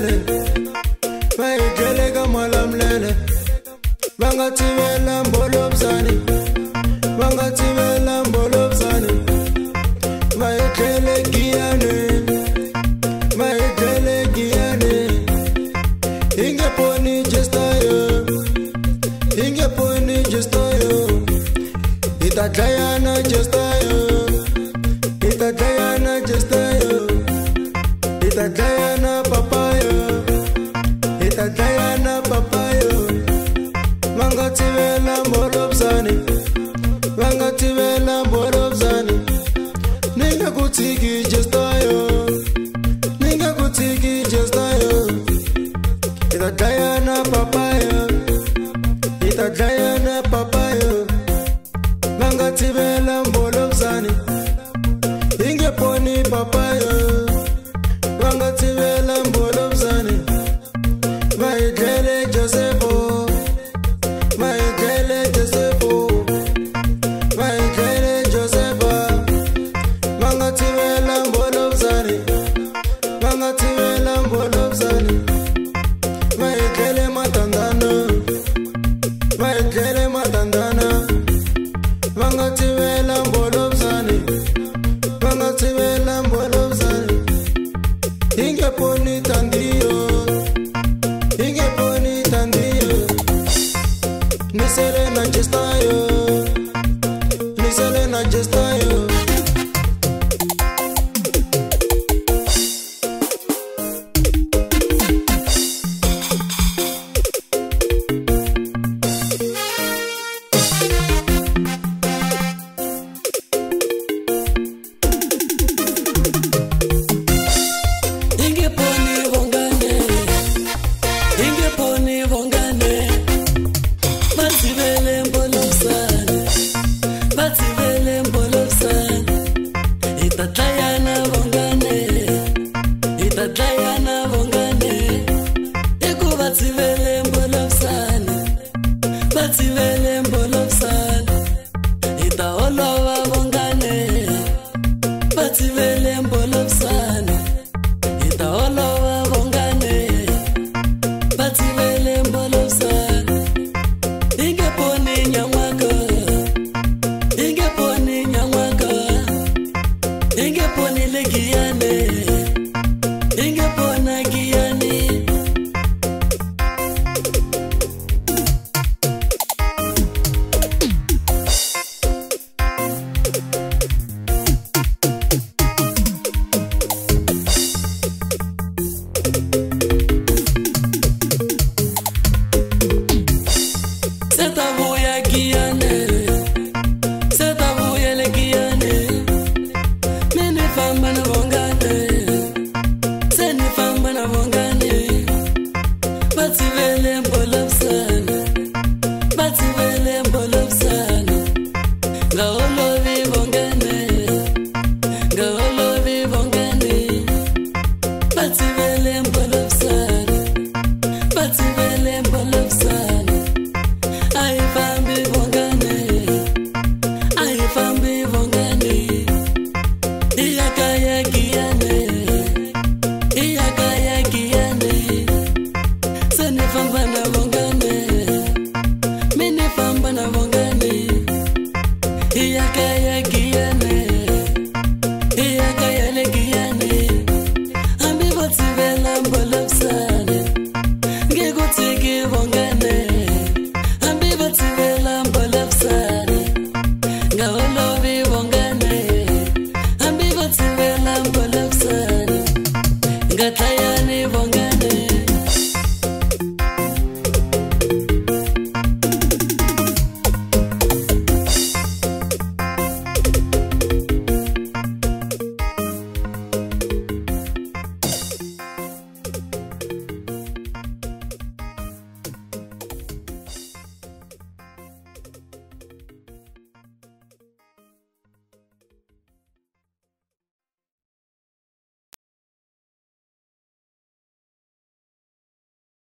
malamlele bayidlele kamalamlele bangathibela mbolobzane bangathibela mbolobzane bayidlele giyane bayidlele giyane ingeponi jestayo ingeponi jestayo itadlayana jestayo itadlayana jestayo itadlayana papayo itadlayana papayo bangathibela mbolobzane bangathibela mbolobzane ningakuthiki jestayo ningakuthiki jestayo itadlayana papayo itadlayana papayo bangathibela mbolobzane ingeponi papayo bangathibela mbolobzane bayidlele Josepho bayidlele Josepho bayidlele Josepha bangathibela mbolobzane bangathibela mbolobzane bayidlele matandana bayidlele matandana bangathibela mbolobzane bangathibela mbolobzane ingeponi tandiyo ingeponi tandiyo nisele na jestayo